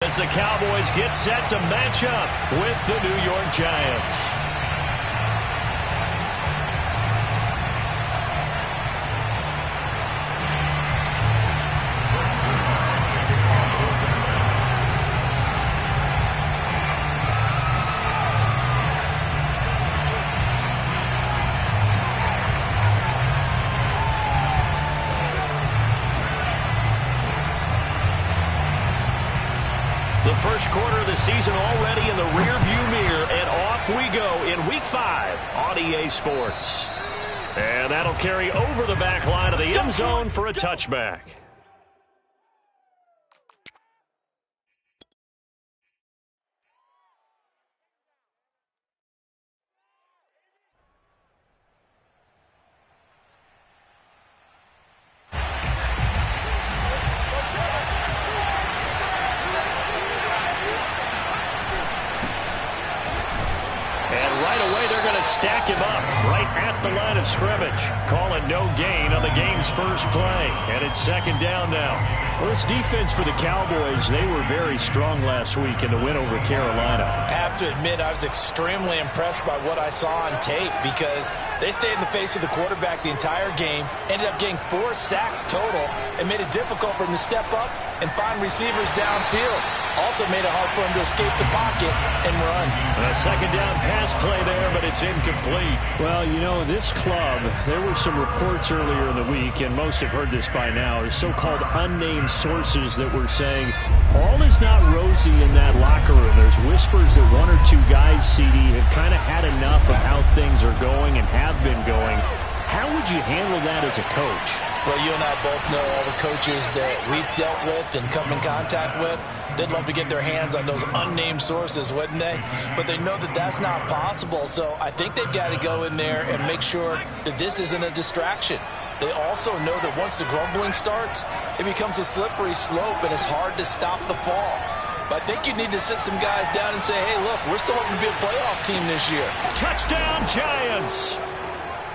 As the Cowboys get set to match up with the New York Giants. The first quarter of the season already in the rearview mirror, and off we go in Week 5 on EA Sports. And that'll carry over the back line of the end zone for a touchback. Stack him up right at the line of scrimmage. Call it no gain on the game's first play. And it's second down now. Well, this defense for the Cowboys, they were very strong last week in the win over Carolina. I have to admit, I was extremely impressed by what I saw on tape because they stayed in the face of the quarterback the entire game, ended up getting 4 sacks total, and made it difficult for him to step up and find receivers downfield. Also made it hard for him to escape the pocket and run. A second down pass play there, but it's incomplete. Well, you know, this club, there were some reports earlier in the week, and most have heard this by now, are so-called unnamed sources that were saying all is not rosy in that locker room. There's whispers that 1 or 2 guys, CD, have kind of had enough of how things are going and have been going. How would you handle that as a coach? Well, you and I both know all the coaches that we've dealt with and come in contact with. They'd love to get their hands on those unnamed sources, wouldn't they? But they know that that's not possible, so I think they've got to go in there and make sure that this isn't a distraction. They also know that once the grumbling starts, it becomes a slippery slope, and it's hard to stop the fall. But I think you need to sit some guys down and say, hey, look, we're still hoping to be a playoff team this year. Touchdown, Giants!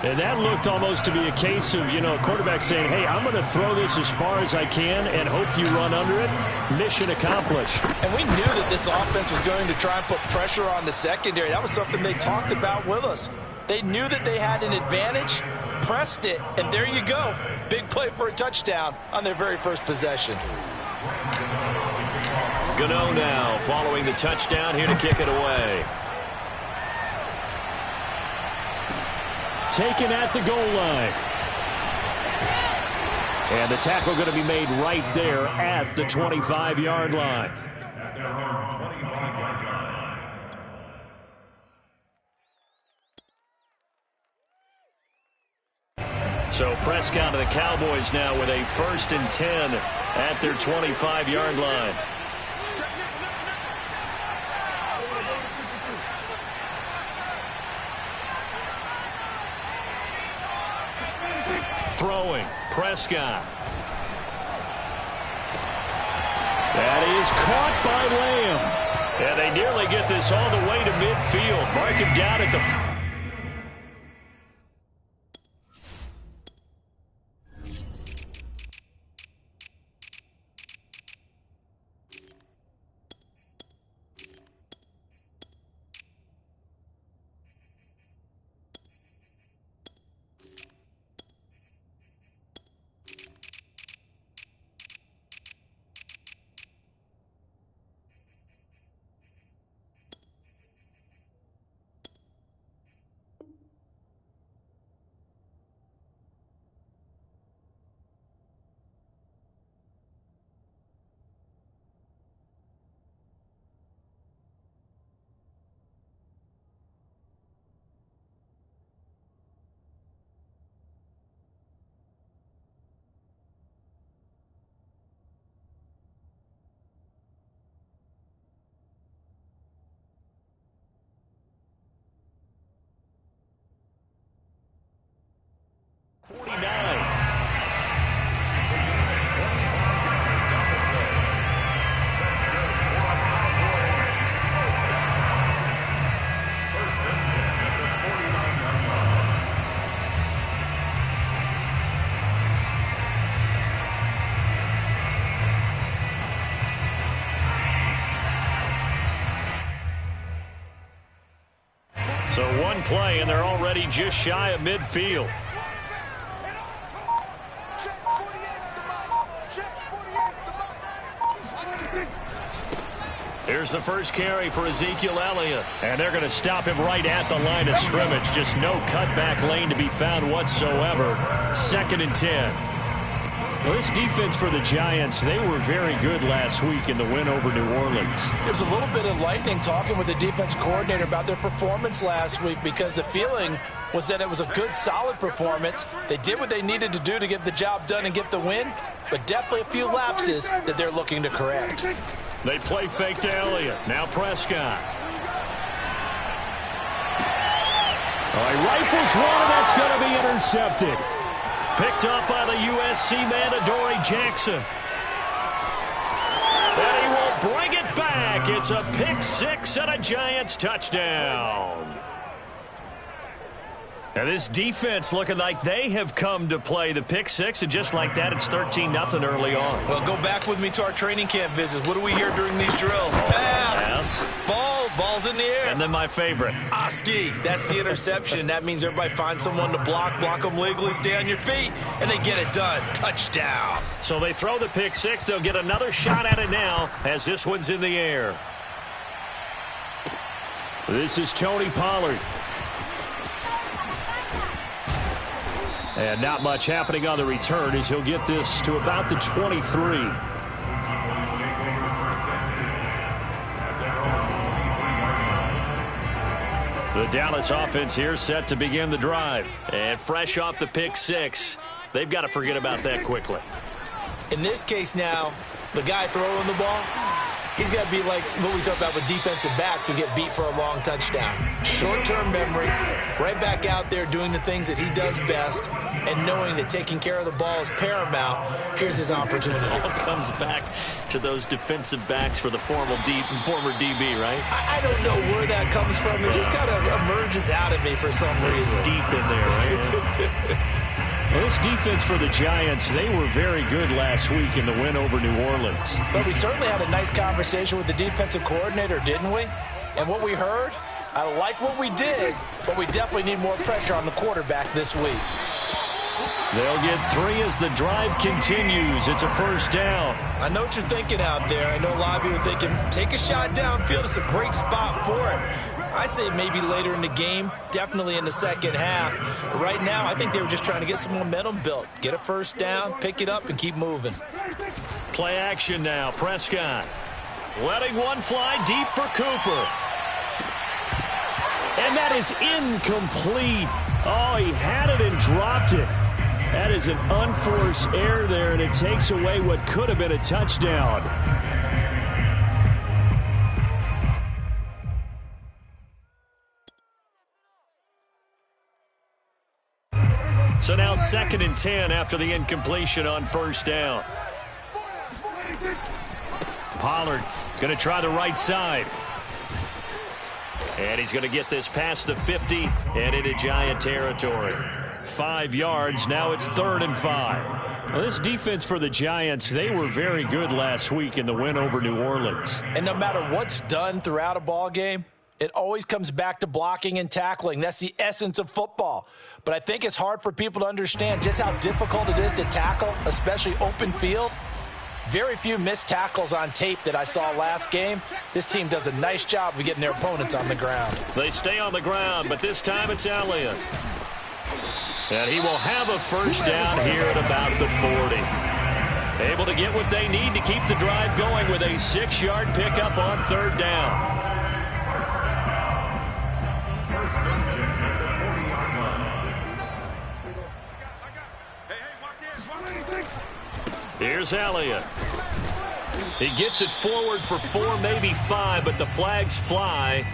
And that looked almost to be a case of, you know, a quarterback saying, hey, I'm going to throw this as far as I can and hope you run under it. Mission accomplished. And we knew that this offense was going to try and put pressure on the secondary. That was something they talked about with us. They knew that they had an advantage, pressed it, and there you go. Big play for a touchdown on their very first possession. Gano now following the touchdown here to kick it away. Taken at the goal line. And the tackle going to be made right there at the 25-yard line. So Prescott to the Cowboys now with a 1st and 10 at their 25-yard line. Throwing, Prescott. That is caught by Lamb. And they nearly get this all the way to midfield. Mark him down at the... So one play, and they're already just shy of midfield. Here's the first carry for Ezekiel Elliott. And they're going to stop him right at the line of scrimmage. Just no cutback lane to be found whatsoever. 2nd and 10. Well, this defense for the Giants, they were very good last week in the win over New Orleans. There was a little bit of lightning talking with the defense coordinator about their performance last week because the feeling was that it was a good, solid performance. They did what they needed to do to get the job done and get the win, but definitely a few lapses that they're looking to correct. They play fake to Elliott. Now Prescott. He rifles one, and that's going to be intercepted. Picked up by the USC man, Adoree Jackson. And he will bring it back. It's a pick six and a Giants touchdown. And this defense looking like they have come to play the pick six, and just like that, it's 13-0 early on. Well, go back with me to our training camp visits. What do we hear during these drills? Pass. Ball's in the air. And then my favorite. Oski. That's the interception. That means everybody finds someone to block them legally, stay on your feet, and they get it done. Touchdown. So they throw the pick six. They'll get another shot at it now as this one's in the air. This is Tony Pollard. And not much happening on the return as he'll get this to about the 23. The Dallas offense here set to begin the drive. And fresh off the pick six, they've got to forget about that quickly. In this case now, the guy throwing the ball, he's got to be like what we talk about with defensive backs who get beat for a long touchdown. Short-term memory, right back out there doing the things that he does best, and knowing that taking care of the ball is paramount. Here's his opportunity. It all comes back to those defensive backs for the former DB, right? I don't know where that comes from. It just kind of emerges out of me for some reason. It's deep in there, right? Well, this defense for the Giants, they were very good last week in the win over New Orleans. But we certainly had a nice conversation with the defensive coordinator, didn't we? And what we heard, I like what we did, but we definitely need more pressure on the quarterback this week. They'll get 3 as the drive continues. It's a first down. I know what you're thinking out there. I know a lot of you are thinking, take a shot downfield. It's a great spot for it. I'd say maybe later in the game, definitely in the second half. But right now, I think they were just trying to get some momentum built. Get a first down, pick it up, and keep moving. Play action now. Prescott letting one fly deep for Cooper. And that is incomplete. Oh, he had it and dropped it. That is an unforced error there, and it takes away what could have been a touchdown. So now 2nd and 10 after the incompletion on first down. Pollard going to try the right side. And he's going to get this past the 50 and into Giant territory. 5 yards. Now it's 3rd and 5. Well, this defense for the Giants, they were very good last week in the win over New Orleans. And no matter what's done throughout a ball game, it always comes back to blocking and tackling. That's the essence of football. But I think it's hard for people to understand just how difficult it is to tackle, especially open field. Very few missed tackles on tape that I saw last game. This team does a nice job of getting their opponents on the ground. They stay on the ground, but this time it's Elliott. And he will have a first down here at about the 40. Able to get what they need to keep the drive going with a 6-yard pickup on 3rd down. Here's Elliott. He gets it forward for 4, maybe 5, but the flags fly.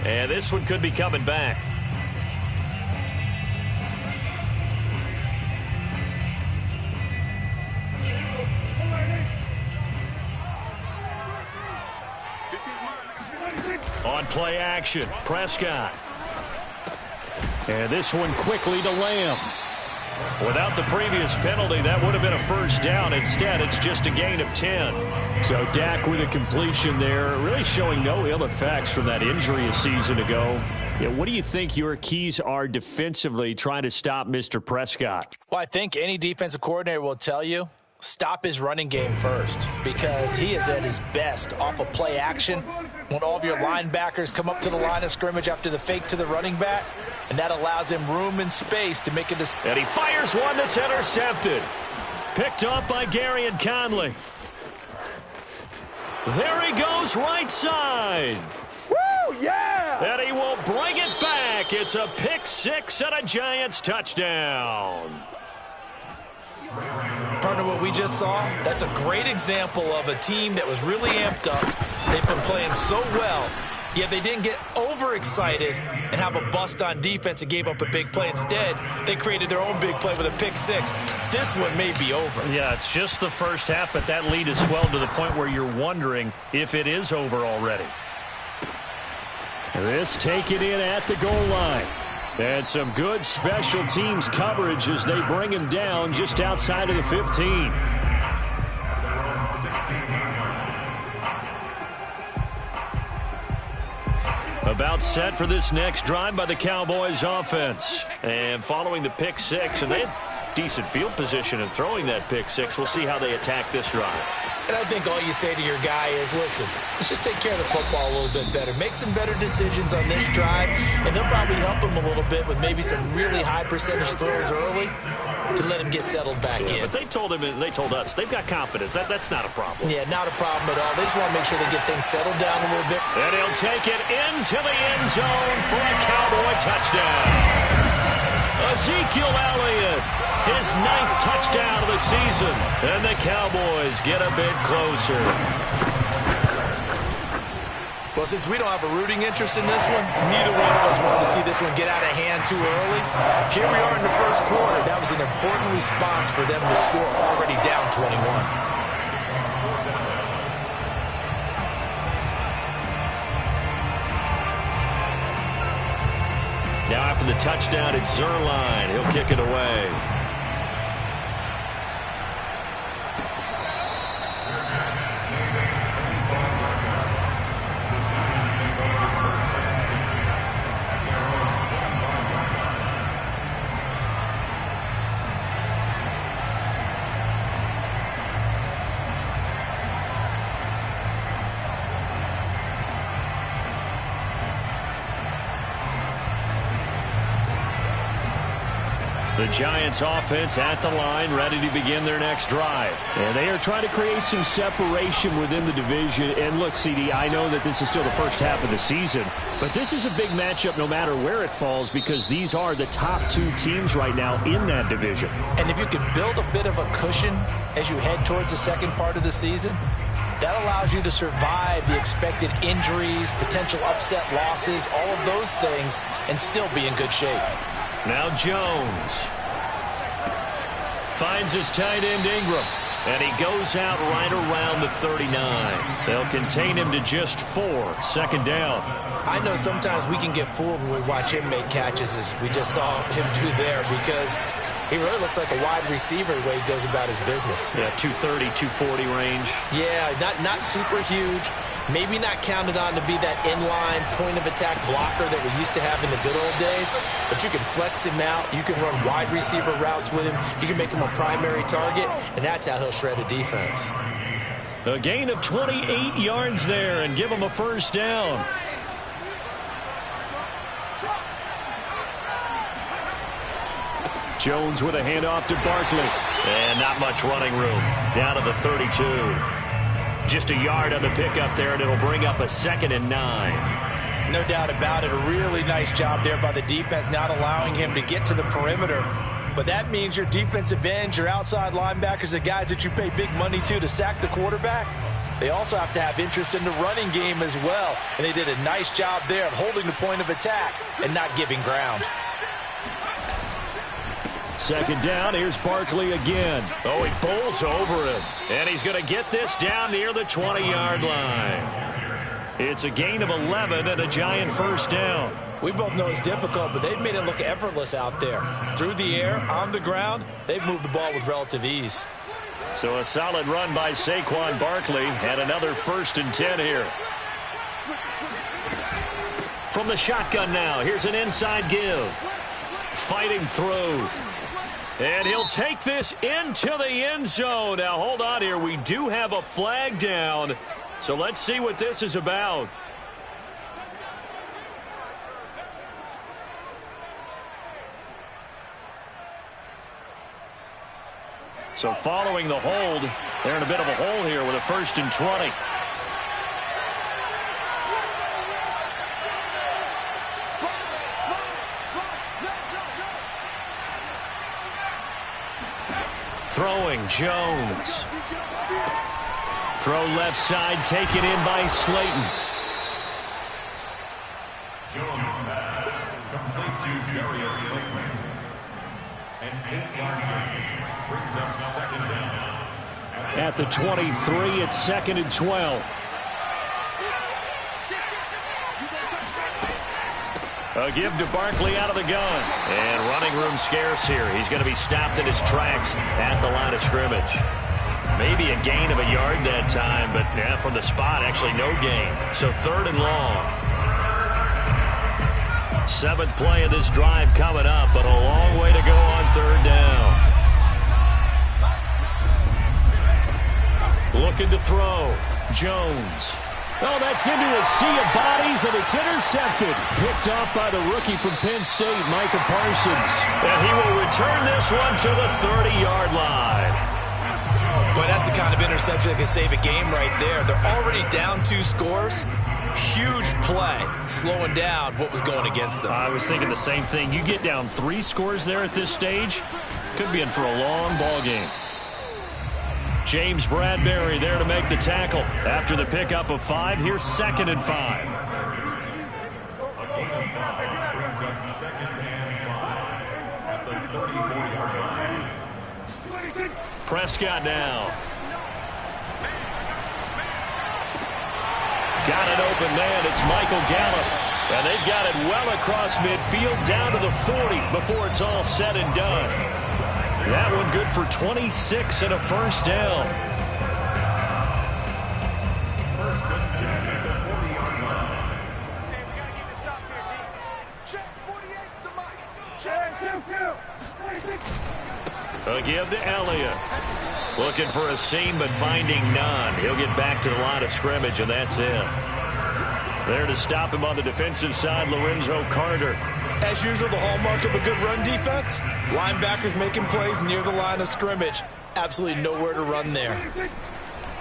And this one could be coming back. On play action, Prescott. And this one quickly to Lamb. Without the previous penalty, that would have been a first down. Instead, it's just a gain of 10. So Dak with a completion there, really showing no ill effects from that injury a season ago. Yeah, what do you think your keys are defensively trying to stop Mr. Prescott? Well, I think any defensive coordinator will tell you, stop his running game first, because he is at his best off of play action when all of your linebackers come up to the line of scrimmage after the fake to the running back, and that allows him room and space to make a decision. And he fires one that's intercepted. Picked up by Gary and Conley. There he goes, right side. Woo, yeah! And he will bring it back. It's a pick six and a Giants touchdown. Partner, what we just saw, that's a great example of a team that was really amped up. They've been playing so well, yet they didn't get overexcited and have a bust on defense and gave up a big play. Instead, they created their own big play with a pick six. This one may be over. Yeah, it's just the first half, but that lead has swelled to the point where you're wondering if it is over already. This taken in at the goal line. And some good special teams coverage as they bring him down just outside of the 15. About set for this next drive by the Cowboys offense. And following the pick six, and they had decent field position in throwing that pick six. We'll see how they attack this drive. And I think all you say to your guy is, listen, let's just take care of the football a little bit better. Make some better decisions on this drive, and they'll probably help him a little bit with maybe some really high percentage throws early to let him get settled back in. But they told him, and they told us, they've got confidence. That's not a problem. Yeah, not a problem at all. They just want to make sure they get things settled down a little bit. And he'll take it into the end zone for a Cowboy touchdown. Ezekiel Elliott, his 9th touchdown of the season, and the Cowboys get a bit closer. Well, since we don't have a rooting interest in this one, neither one of us wanted to see this one get out of hand too early. Here we are in the first quarter. That was an important response for them to score already down 21. Now after the touchdown, it's Zerline. He'll kick it away. The Giants offense at the line, ready to begin their next drive. And they are trying to create some separation within the division. And look, CD, I know that this is still the first half of the season, but this is a big matchup no matter where it falls, because these are the top two teams right now in that division. And if you can build a bit of a cushion as you head towards the second part of the season, that allows you to survive the expected injuries, potential upset losses, all of those things, and still be in good shape. Now Jones finds his tight end Ingram, and he goes out right around the 39. They'll contain him to just 4. Second down. I know sometimes we can get fooled when we watch him make catches, as we just saw him do there, because he really looks like a wide receiver the way he goes about his business. Yeah, 230, 240 range. Yeah, not super huge. Maybe not counted on to be that inline point-of-attack blocker that we used to have in the good old days, but you can flex him out. You can run wide receiver routes with him. You can make him a primary target, and that's how he'll shred a defense. A gain of 28 yards there and give him a first down. Jones with a handoff to Barkley. And not much running room. Down to the 32. Just a yard on the pickup there, and it'll bring up a 2nd and 9. No doubt about it. A really nice job there by the defense, not allowing him to get to the perimeter. But that means your defensive ends, your outside linebackers, the guys that you pay big money to sack the quarterback, they also have to have interest in the running game as well. And they did a nice job there of holding the point of attack and not giving ground. Second down, here's Barkley again. Oh, he bowls over him. And he's going to get this down near the 20-yard line. It's a gain of 11 and a Giant first down. We both know it's difficult, but they've made it look effortless out there. Through the air, on the ground, they've moved the ball with relative ease. So a solid run by Saquon Barkley, and another 1st and 10 here. From the shotgun now, here's an inside give. Fighting through. And he'll take this into the end zone. Now, hold on here. We do have a flag down. So let's see what this is about. So following the hold, they're in a bit of a hole here with a 1st and 20. Throwing, Jones. Throw left side, taken in by Slayton. Jones pass complete to Darius Slayton. An 8-yard gain brings up 2nd down. At the 23, it's 2nd and 12. A give to Barkley out of the gun. And running room scarce here. He's going to be stopped in his tracks at the line of scrimmage. Maybe a gain of a yard that time, but yeah, from the spot, actually no gain. So 3rd and long. 7th play of this drive coming up, but a long way to go on 3rd down. Looking to throw. Jones. Oh, that's into a sea of bodies, and it's intercepted. Picked off by the rookie from Penn State, Micah Parsons. And he will return this one to the 30-yard line. But that's the kind of interception that can save a game right there. They're already down 2 scores. Huge play, slowing down what was going against them. I was thinking the same thing. You get down 3 scores there at this stage, could be in for a long ball game. James Bradbury there to make the tackle. After the pickup of 5, here's 2nd and 5. A gain of 5 brings up 2nd and 5 at the 34-yard line. Prescott now. Got an open man. It's Michael Gallup. And they've got it well across midfield down to the 40 before it's all said and done. That one good for 26 and a 1st down. 1st and 10 at the 40-yard line. A give to Elliott. Looking for a seam, but finding none. He'll get back to the line of scrimmage, and that's it. There to stop him on the defensive side, Lorenzo Carter. As usual, the hallmark of a good run defense, linebackers making plays near the line of scrimmage. Absolutely nowhere to run there.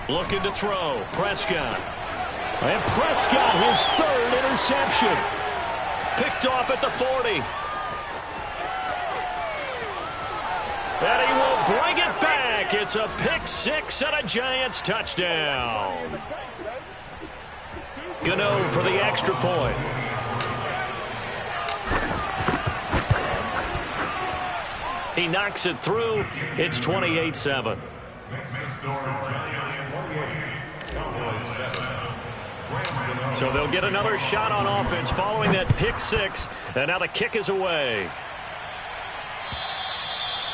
Looking to throw. Prescott. And Prescott, his 3rd interception. Picked off at the 40. And he will bring it back. It's a pick 6 and a Giants touchdown. Gano for the extra point. He knocks it through. It's 28-7. Next to score, Giants 28, Cowboys 7. So they'll get another shot on offense following that pick 6. And now the kick is away.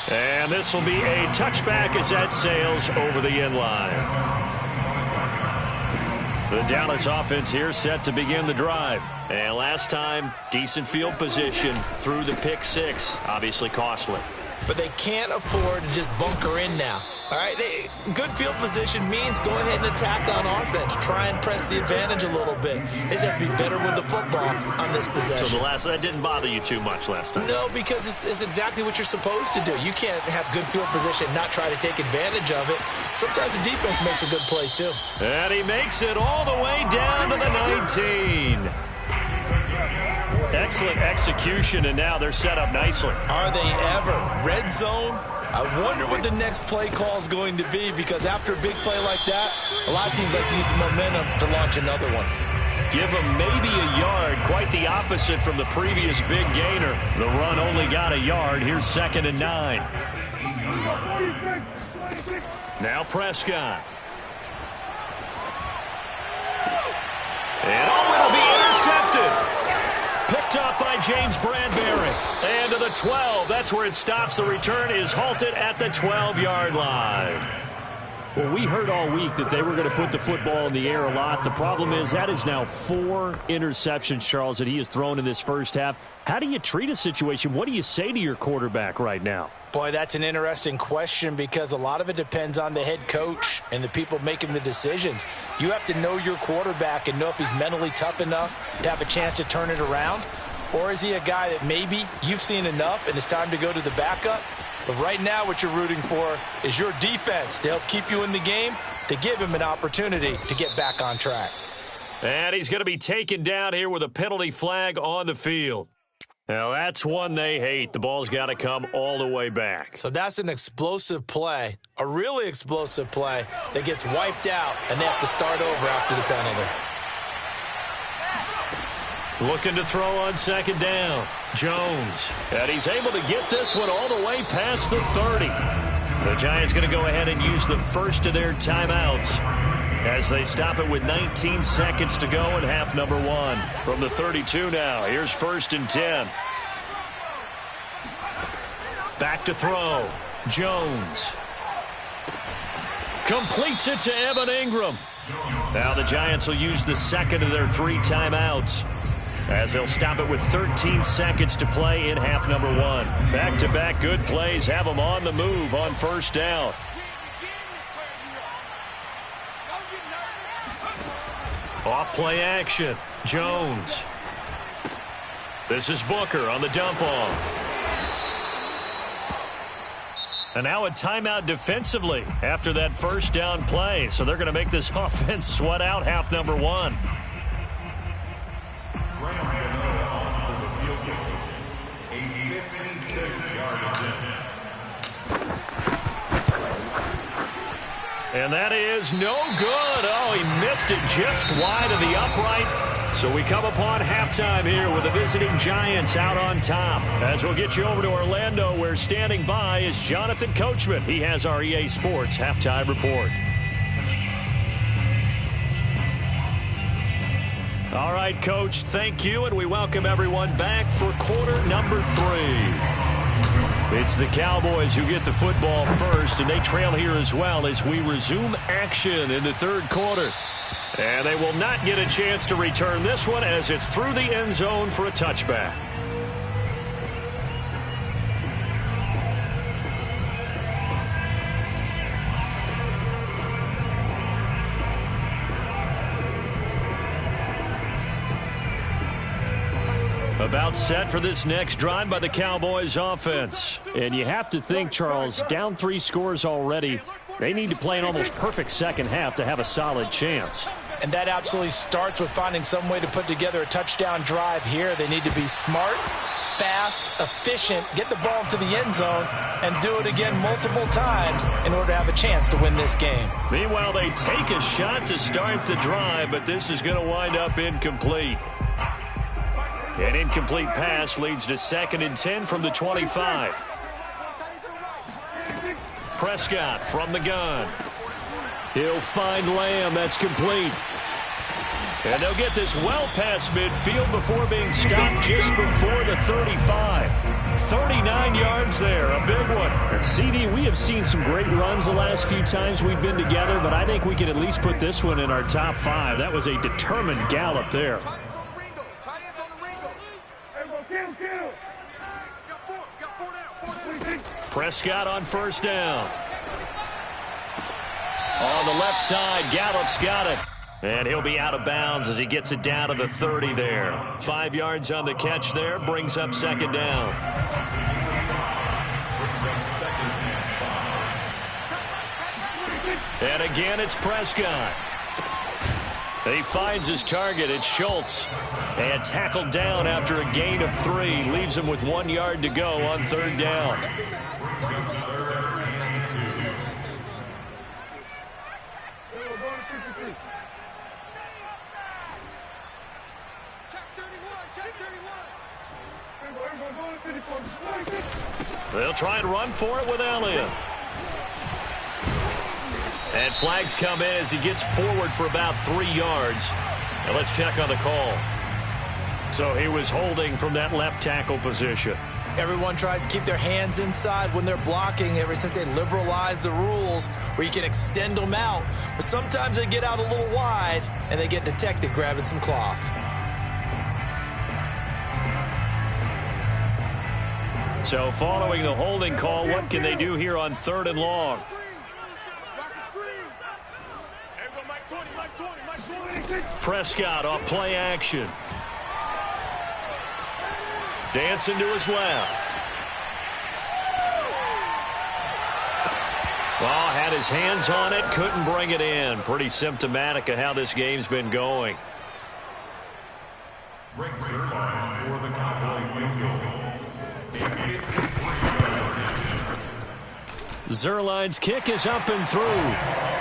And this will be a touchback as that sails over the end line. The Dallas offense here set to begin the drive. And last time, decent field position through the pick 6. Obviously costly. But they can't afford to just bunker in now. All right, good field position means go ahead and attack on offense. Try and press the advantage a little bit. They just have to be better with the football on this possession. So that didn't bother you too much last time? No, because it's exactly what you're supposed to do. You can't have good field position and not try to take advantage of it. Sometimes the defense makes a good play, too. And he makes it all the way down to the 19. Excellent execution, and now they're set up nicely. Are they ever? Red zone? I wonder what the next play call is going to be, because after a big play like that, a lot of teams like to use the momentum to launch another one. Give them maybe a yard, quite the opposite from the previous big gainer. The run only got a yard. Here's 2nd and 9. Now Prescott. And it'll be intercepted. Picked up James Bradbury. And to the 12. That's where it stops. The return is halted at the 12-yard line. Well, we heard all week that they were going to put the football in the air a lot. The problem is that is now 4 interceptions, Charles, that he has thrown in this first half. How do you treat a situation? What do you say to your quarterback right now? Boy, that's an interesting question because a lot of it depends on the head coach and the people making the decisions. You have to know your quarterback and know if he's mentally tough enough to have a chance to turn it around. Or is he a guy that maybe you've seen enough and it's time to go to the backup? But right now what you're rooting for is your defense to help keep you in the game, to give him an opportunity to get back on track. And he's going to be taken down here with a penalty flag on the field. Now, that's one they hate. The ball's got to come all the way back. So that's an explosive play, a really explosive play that gets wiped out, and they have to start over after the penalty. Looking to throw on second down. Jones. And he's able to get this one all the way past the 30. The Giants going to go ahead and use the first of their timeouts as they stop it with 19 seconds to go in half number 1. From the 32 now, here's 1st and 10. Back to throw. Jones. Completes it to Evan Ingram. Now the Giants will use the second of their 3 timeouts as they'll stop it with 13 seconds to play in half number 1. Back-to-back good plays have them on the move on first down. Off play action. Jones. This is Booker on the dump off. And now a timeout defensively after that first down play. So they're going to make this offense sweat out half number 1. And that is no good. Oh, he missed it just wide of the upright. So we come upon halftime here with the visiting Giants out on top. As we'll get you over to Orlando, where standing by is Jonathan Coachman. He has our EA Sports halftime report. All right, Coach, thank you, and we welcome everyone back for quarter number 3. It's the Cowboys who get the football first, and they trail here as well as we resume action in the third quarter. And they will not get a chance to return this one as it's through the end zone for a touchback. About set for this next drive by the Cowboys offense. And you have to think, Charles, down 3 scores already. They need to play an almost perfect second half to have a solid chance. And that absolutely starts with finding some way to put together a touchdown drive here. They need to be smart, fast, efficient, get the ball to the end zone, and do it again multiple times in order to have a chance to win this game. Meanwhile, they take a shot to start the drive, but this is going to wind up incomplete. An incomplete pass leads to 2nd and 10 from the 25. Prescott from the gun. He'll find Lamb. That's complete. And they'll get this well past midfield before being stopped just before the 35. 39 yards there, a big one. And CD, we have seen some great runs the last few times we've been together, but I think we can at least put this one in our top 5. That was a determined gallop there. Prescott on first down. On the left side, Gallup's got it. And he'll be out of bounds as he gets it down to the 30 there. 5 yards on the catch there, brings up 2nd down. And again, it's Prescott. He finds his target. It's Schultz. And tackled down after a gain of 3. Leaves him with 1 yard to go on 3rd down. They'll try and run for it with Elliott. And flags come in as he gets forward for about 3 yards. And let's check on the call. So he was holding from that left tackle position. Everyone tries to keep their hands inside when they're blocking ever since they liberalized the rules where you can extend them out. But sometimes they get out a little wide and they get detected grabbing some cloth. So following the holding call, what can they do here on 3rd and long? Prescott off play action. Dancing to his left. Well, had his hands on it, couldn't bring it in. Pretty symptomatic of how this game's been going. Zerline's kick is up and through.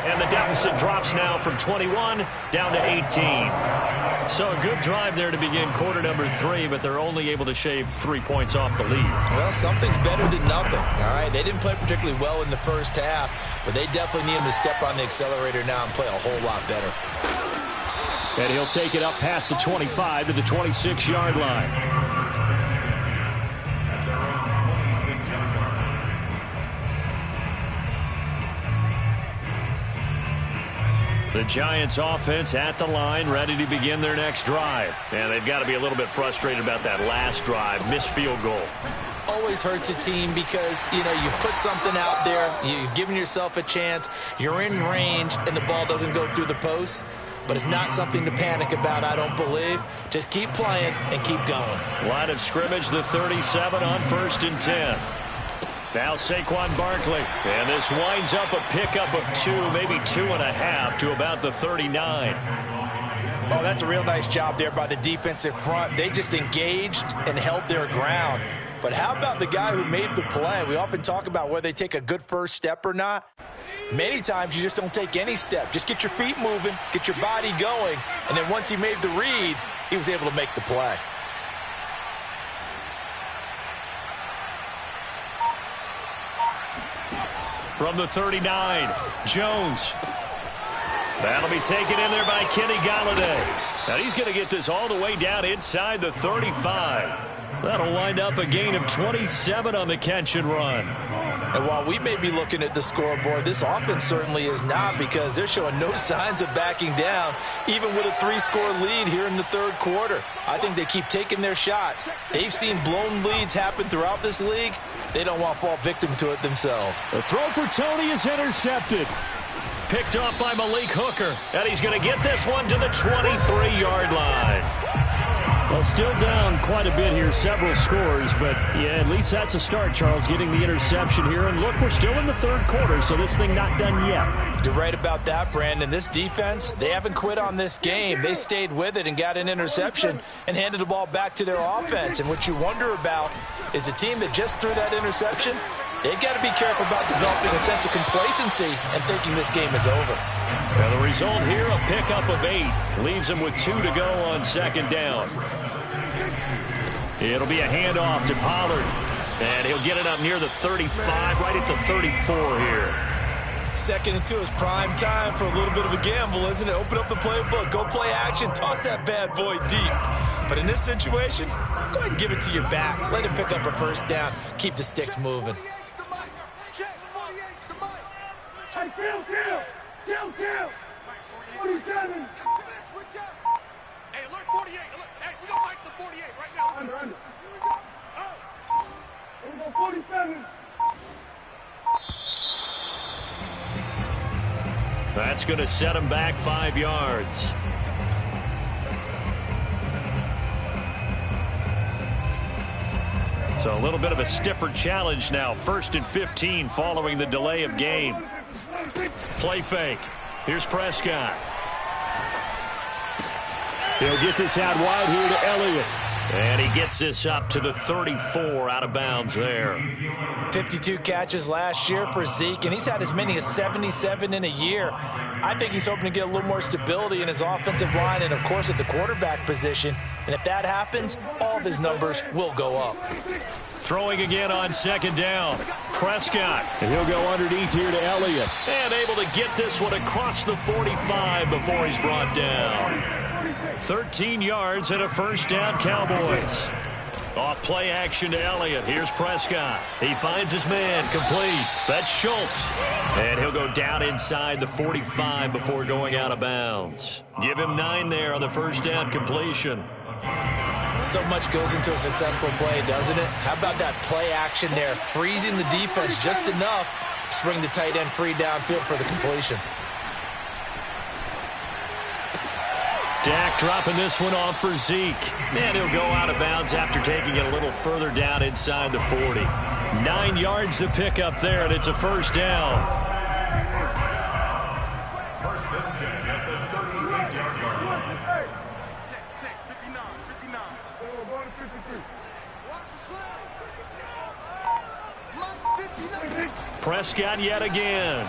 And the deficit drops now from 21 down to 18. So a good drive there to begin quarter number 3, but they're only able to shave 3 points off the lead. Well, something's better than nothing. All right, they didn't play particularly well in the first half, but they definitely need him to step on the accelerator now and play a whole lot better. And he'll take it up past the 25 to the 26-yard line. The Giants offense at the line, ready to begin their next drive. And they've got to be a little bit frustrated about that last drive, missed field goal. Always hurts a team because, you've put something out there, you've given yourself a chance, you're in range, and the ball doesn't go through the posts. But it's not something to panic about, I don't believe. Just keep playing and keep going. Line of scrimmage, the 37 on 1st and 10. Now Saquon Barkley, and this winds up a pickup of 2, maybe 2.5 to about the 39. Oh, that's a real nice job there by the defensive front. They just engaged and held their ground. But how about the guy who made the play? We often talk about whether they take a good first step or not. Many times you just don't take any step. Just get your feet moving, get your body going, and then once he made the read, he was able to make the play. From the 39, Jones. That'll be taken in there by Kenny Galladay. Now he's going to get this all the way down inside the 35. That'll wind up a gain of 27 on the catch and run. And while we may be looking at the scoreboard, this offense certainly is not, because they're showing no signs of backing down, even with a 3-score lead here in the 3rd quarter. I think they keep taking their shots. They've seen blown leads happen throughout this league. They don't want to fall victim to it themselves. The throw for Tony is intercepted. Picked off by Malik Hooker. And he's going to get this one to the 23-yard line. Well, still down quite a bit here, several scores, but yeah, at least that's a start, Charles, getting the interception here. And look, we're still in the 3rd quarter, so this thing not done yet. You're right about that, Brandon. This defense, they haven't quit on this game. They stayed with it and got an interception and handed the ball back to their offense. And what you wonder about is the team that just threw that interception, they've got to be careful about developing a sense of complacency and thinking this game is over. Well, the result here, a pickup of 8. Leaves them with 2 to go on 2nd down. It'll be a handoff to Pollard. And he'll get it up near the 35, right at the 34 here. 2nd and 2 is prime time for a little bit of a gamble, isn't it? Open up the playbook, go play action, toss that bad boy deep. But in this situation, go ahead and give it to your back. Let him pick up a 1st down. Keep the sticks moving. Hey, kill! 47! Hey, alert 48! Hey, we don't like the 48 right now. Under. Here we go, 47. That's going to set him back 5 yards. So a little bit of a stiffer challenge now. 1st and 15 following the delay of game. Play fake. Here's Prescott. He'll get this out wide here to Elliott. And he gets this up to the 34, out of bounds there. 52 catches last year for Zeke, and he's had as many as 77 in a year. I think he's hoping to get a little more stability in his offensive line and, of course, at the quarterback position. And if that happens, all of his numbers will go up. Throwing again on 2nd down. Prescott. And he'll go underneath here to Elliott. And able to get this one across the 45 before he's brought down. 13 yards and a first down, Cowboys. Off play action to Elliott. Here's Prescott. He finds his man. Complete. That's Schultz. And he'll go down inside the 45 before going out of bounds. Give him 9 there on the first down completion. So much goes into a successful play, doesn't it? How about that play action there? Freezing the defense just enough to bring the tight end free downfield for the completion. Dak dropping this one off for Zeke. And he'll go out of bounds after taking it a little further down inside the 40. 9 yards to pick up there, and it's a first down. First and 10 at the 36-yard line. Check, 59. Going to 53. Watch the slide. Prescott yet again.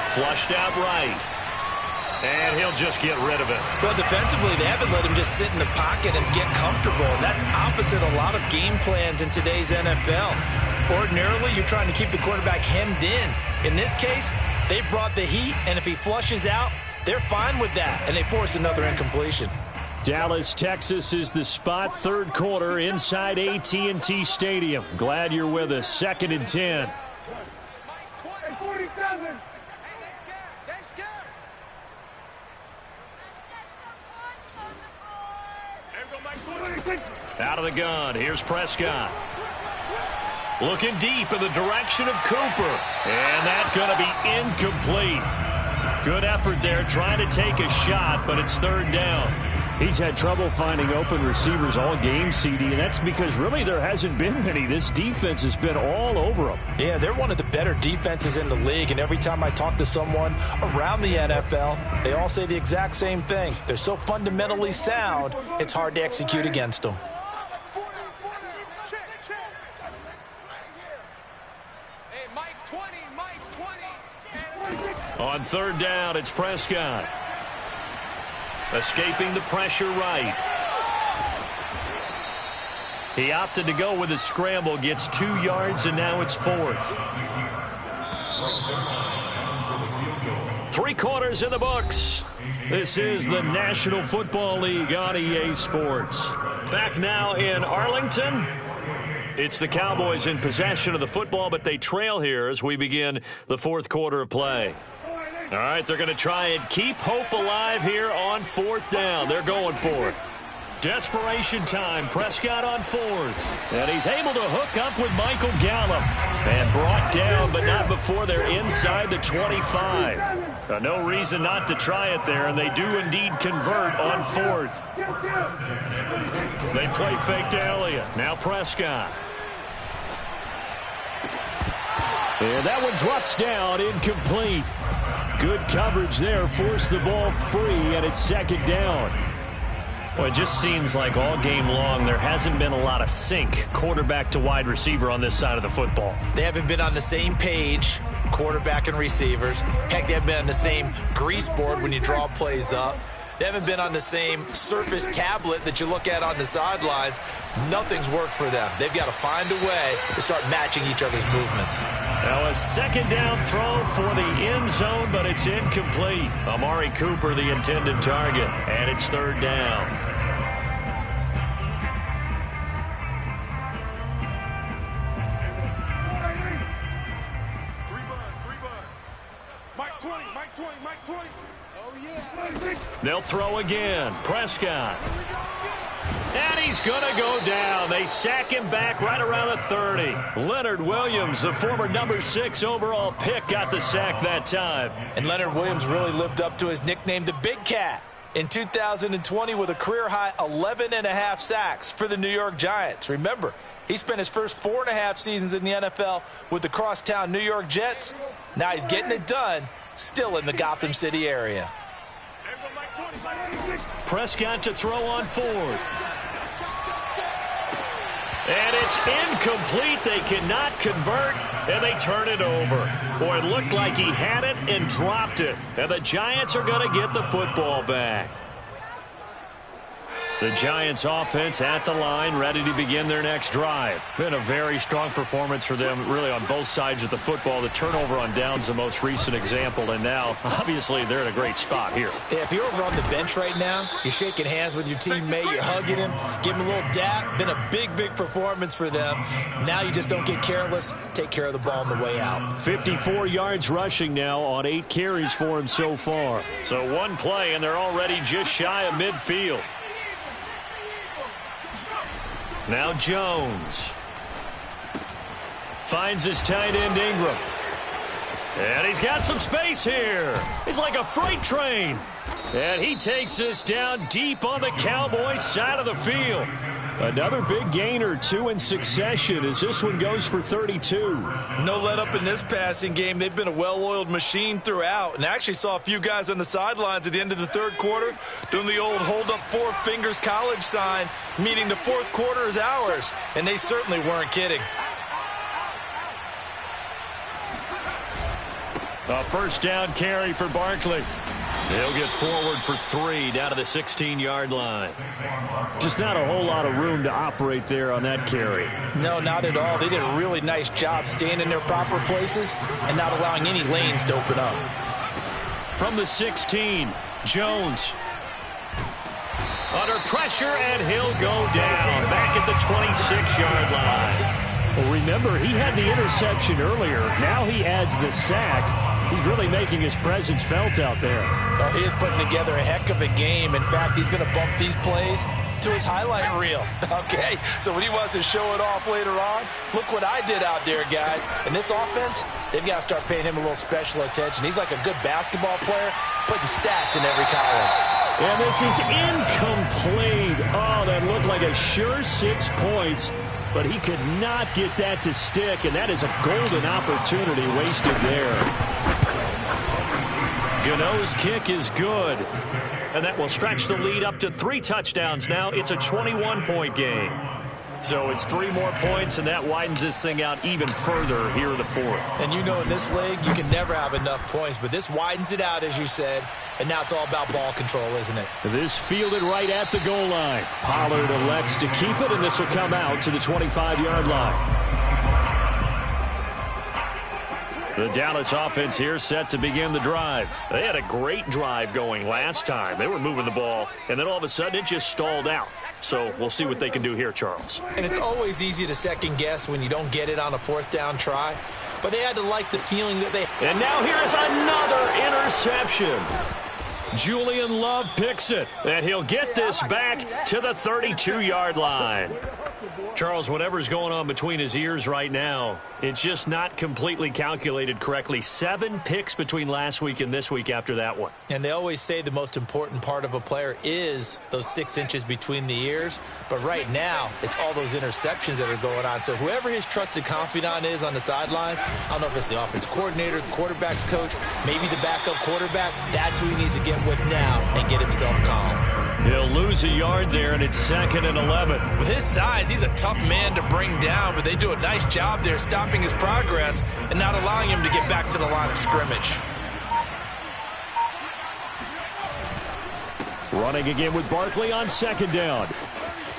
Flushed out right. And he'll just get rid of it. Well, defensively, they haven't let him just sit in the pocket and get comfortable. And that's opposite a lot of game plans in today's NFL. Ordinarily, you're trying to keep the quarterback hemmed in. In this case, they brought the heat, and if he flushes out, they're fine with that, and they force another incompletion. Dallas, Texas is the spot. Third quarter inside AT&T Stadium. Glad you're with us. 2nd and 10. Hey, 47. Out of the gun. Here's Prescott. Looking deep in the direction of Cooper. And that's going to be incomplete. Good effort there trying to take a shot, but it's third down. He's had trouble finding open receivers all game, CD, and that's because really there hasn't been many. This defense has been all over them. Yeah, they're one of the better defenses in the league, and every time I talk to someone around the NFL, they all say the exact same thing. They're so fundamentally sound, it's hard to execute against them. Hey, Mike 20. On third down, it's Prescott. Escaping the pressure right. He opted to go with a scramble, gets 2 yards, and now it's 4th. 3 quarters in the books. This is the National Football League on EA Sports. Back now in Arlington. It's the Cowboys in possession of the football, but they trail here as we begin the 4th quarter of play. All right, they're going to try and keep hope alive here on 4th down. They're going for it. Desperation time. Prescott on 4th. And he's able to hook up with Michael Gallup. And brought down, but not before they're inside the 25. No reason not to try it there, and they do indeed convert on 4th. They play fake to Elliott. Now Prescott. And that one drops down, incomplete. Good coverage there, forced the ball free, and it's 2nd down. Well, it just seems like all game long there hasn't been a lot of sync quarterback to wide receiver on this side of the football. They haven't been on the same page, quarterback and receivers. Heck, they haven't been on the same grease board when you draw plays up. They haven't been on the same Surface tablet that you look at on the sidelines. Nothing's worked for them. They've got to find a way to start matching each other's movements. Now a 2nd down throw for the end zone, but it's incomplete. Amari Cooper, the intended target, and it's 3rd down. Mike 20. Oh, yeah. They'll throw again. Prescott. And he's going to go down. They sack him back right around the 30. Leonard Williams, the former number 6 overall pick, got the sack that time. And Leonard Williams really lived up to his nickname, the Big Cat, in 2020 with a career-high 11.5 sacks for the New York Giants. Remember, he spent his first 4.5 seasons in the NFL with the crosstown New York Jets. Now he's getting it done, still in the Gotham City area. Prescott to throw on 4th. And it's incomplete. They cannot convert, and they turn it over. Boy, it looked like he had it and dropped it. And the Giants are going to get the football back. The Giants offense at the line, ready to begin their next drive. Been a very strong performance for them, really, on both sides of the football. The turnover on downs, the most recent example, and now, obviously, they're in a great spot here. Yeah, if you're over on the bench right now, you're shaking hands with your teammate, you're hugging him, giving him a little dap. Been a big, big performance for them. Now you just don't get careless. Take care of the ball on the way out. 54 yards rushing now on 8 carries for him so far. So one play, and they're already just shy of midfield. Now Jones finds his tight end Ingram. And he's got some space here. He's like a freight train. And he takes this down deep on the Cowboys side of the field. Another big gain or 2 in succession as this one goes for 32. No let up in this passing game. They've been a well-oiled machine throughout. And I actually saw a few guys on the sidelines at the end of the third quarter doing the old hold up 4 fingers college sign, meaning the fourth quarter is ours. And they certainly weren't kidding. A first down carry for Barkley. He'll get forward for 3 down to the 16-yard line. Just not a whole lot of room to operate there on that carry. No, not at all. They did a really nice job staying in their proper places and not allowing any lanes to open up. From the 16, Jones. Under pressure, and he'll go down. Back at the 26-yard line. Well, remember, he had the interception earlier. Now he adds the sack. He's really making his presence felt out there. Oh, he is putting together a heck of a game. In fact, he's going to bump these plays to his highlight reel. Okay, so when he wants to show it off later on, look what I did out there, guys. And this offense, they've got to start paying him a little special attention. He's like a good basketball player, putting stats in every column. And this is incomplete. Oh, that looked like a sure 6 points. But he could not get that to stick, and that is a golden opportunity wasted there. Gano's kick is good, and that will stretch the lead up to 3 touchdowns now. It's a 21-point game. So it's 3 more points, and that widens this thing out even further here in the fourth. And you know in this league, you can never have enough points, but this widens it out, as you said, and now it's all about ball control, isn't it? This fielded right at the goal line. Pollard elects to keep it, and this will come out to the 25-yard line. The Dallas offense here set to begin the drive. They had a great drive going last time. They were moving the ball, and then all of a sudden it just stalled out. So we'll see what they can do here, Charles. And it's always easy to second guess when you don't get it on a 4th down try. But they had to like the feeling that they... And now here's another interception. Julian Love picks it, and he'll get this back to the 32-yard line. Charles, whatever's going on between his ears right now, it's just not completely calculated correctly. 7 picks between last week and this week after that one. And they always say the most important part of a player is those 6 inches between the ears. But right now, it's all those interceptions that are going on. So whoever his trusted confidant is on the sidelines, I don't know if it's the offensive coordinator, the quarterback's coach, maybe the backup quarterback, that's who he needs to get with now and get himself calm. He'll lose a yard there, and it's 2nd and 11. With his size, he's a tough man to bring down, but they do a nice job there stopping his progress and not allowing him to get back to the line of scrimmage. Running again with Barkley on 2nd down.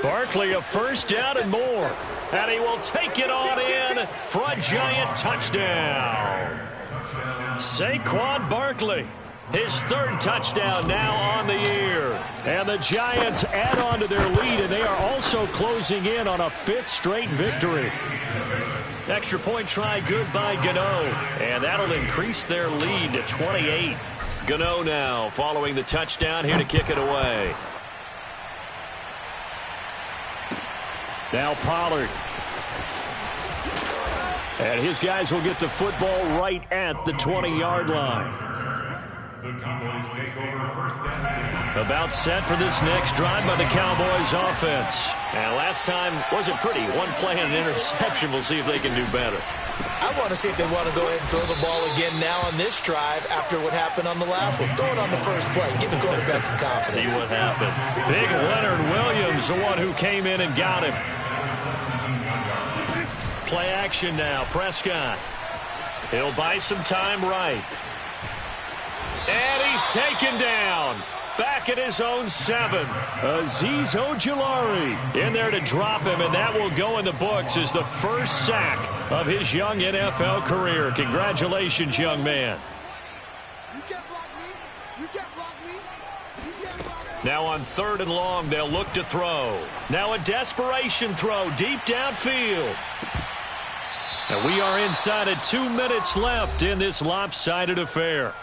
Barkley a first down and more. And he will take it on in for a Giant touchdown. Saquon Barkley. His 3rd touchdown now on the year. And the Giants add on to their lead, and they are also closing in on a 5th straight victory. Extra point try good by Gano. And that'll increase their lead to 28. Gano now following the touchdown here to kick it away. Now Pollard. And his guys will get the football right at the 20-yard line. The Cowboys take over 1st down. About set for this next drive by the Cowboys offense. And last time wasn't pretty. 1 play and an interception. We'll see if they can do better. I want to see if they want to go ahead and throw the ball again now on this drive after what happened on the last one. Throw it on the first play. Give the quarterback some confidence. See what happens. Big Leonard Williams, the one who came in and got him. Play action now. Prescott. He'll buy some time right. And he's taken down. back at his own 7. Azeez Ojulari In there to drop him, and that will go in the books as the first sack of his young NFL career. Congratulations, young man. You can't block me. You can't block me. You can't block me. Now on 3rd and long, they'll look to throw. Now a desperation throw deep downfield. And we are inside of 2 minutes left in this lopsided affair.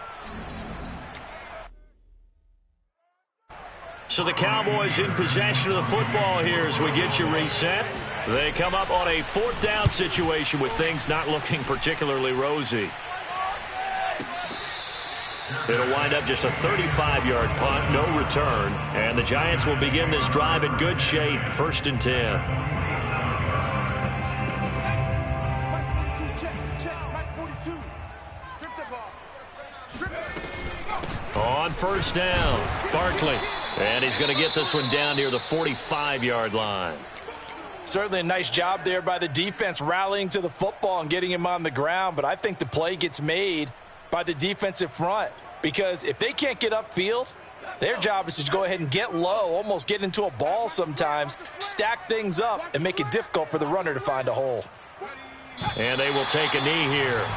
So the Cowboys in possession of the football here as we get you reset. They come up on a 4th down situation with things not looking particularly rosy. It'll wind up just a 35-yard punt, no return. And the Giants will begin this drive in good shape, 1st and 10. On 1st down, Barkley. And he's going to get this one down near the 45-yard line. Certainly a nice job there by the defense rallying to the football and getting him on the ground. But I think the play gets made by the defensive front. Because if they can't get upfield, their job is to go ahead and get low, almost get into a ball sometimes, stack things up, and make it difficult for the runner to find a hole. And they will take a knee here.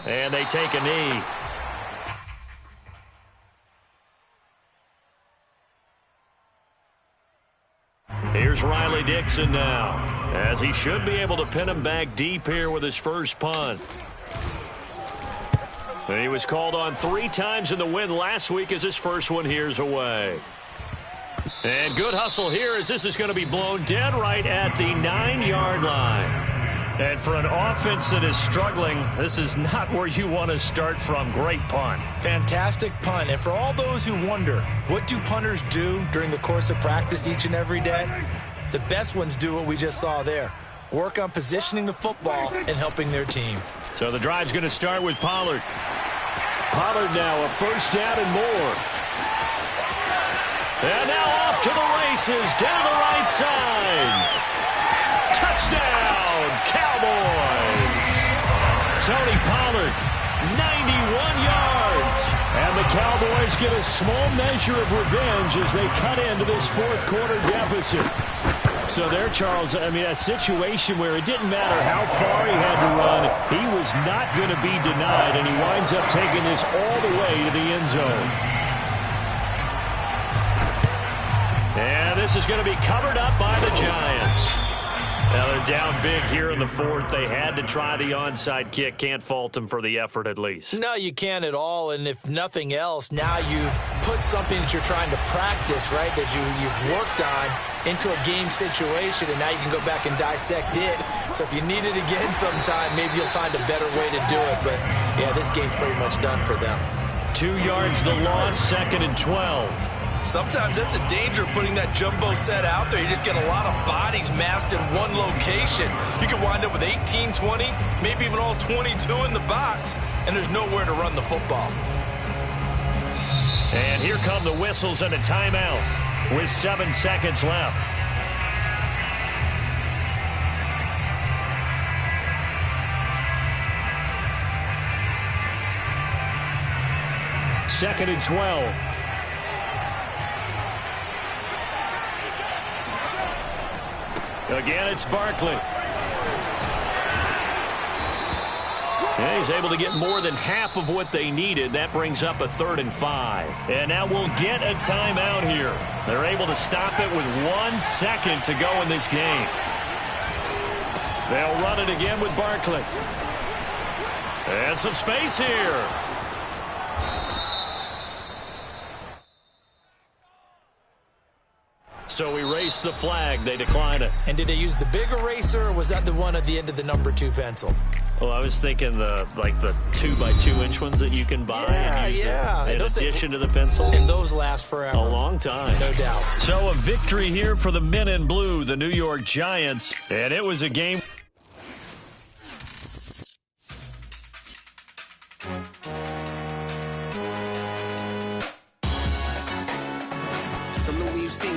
And they take a knee. Here's Riley Dixon now, as he should be able to pin him back deep here with his first punt. He was called on 3 times in the win last week as his first one here's away. And good hustle here as this is going to be blown dead right at the 9-yard line. And for an offense that is struggling, this is not where you want to start from. Great punt. Fantastic punt. And for all those who wonder, what do punters do during the course of practice each and every day? The best ones do what we just saw there. Work on positioning the football and helping their team. So the drive's going to start with Pollard. Pollard now a 1st down and more. And now off to the races down the right side. Touchdown, Cowboys! Tony Pollard, 91 yards. And the Cowboys get a small measure of revenge as they cut into this 4th quarter deficit. So there, Charles, I mean, a situation where it didn't matter how far he had to run, he was not going to be denied, and he winds up taking this all the way to the end zone. And this is going to be covered up by the Giants. Now they're down big here in the 4th. They had to try the onside kick. Can't fault them for the effort at least. No, you can't at all. And if nothing else, now you've put something that you're trying to practice, right, that you've worked on into a game situation, and now you can go back and dissect it. So if you need it again sometime, maybe you'll find a better way to do it. But, yeah, this game's pretty much done for them. 2 yards the loss, 2nd and 12. Sometimes that's the danger of putting that jumbo set out there. You just get a lot of bodies massed in one location. You could wind up with 18, 20, maybe even all 22 in the box, and there's nowhere to run the football. And here come the whistles and a timeout with 7 seconds left. Second and 12. Again, it's Barkley. And he's able to get more than half of what they needed. That brings up a 3rd and 5. And now we'll get a timeout here. They're able to stop it with 1 second to go in this game. They'll run it again with Barkley. And some space here. So we race the flag. They decline it. And did they use the big eraser, or was that the one at the end of the number 2 pencil? Well, I was thinking the 2-by-2-inch ones that you can buy and use in addition to the pencil. And those last forever. A long time. No doubt. So a victory here for the men in blue, the New York Giants. And it was a game. sing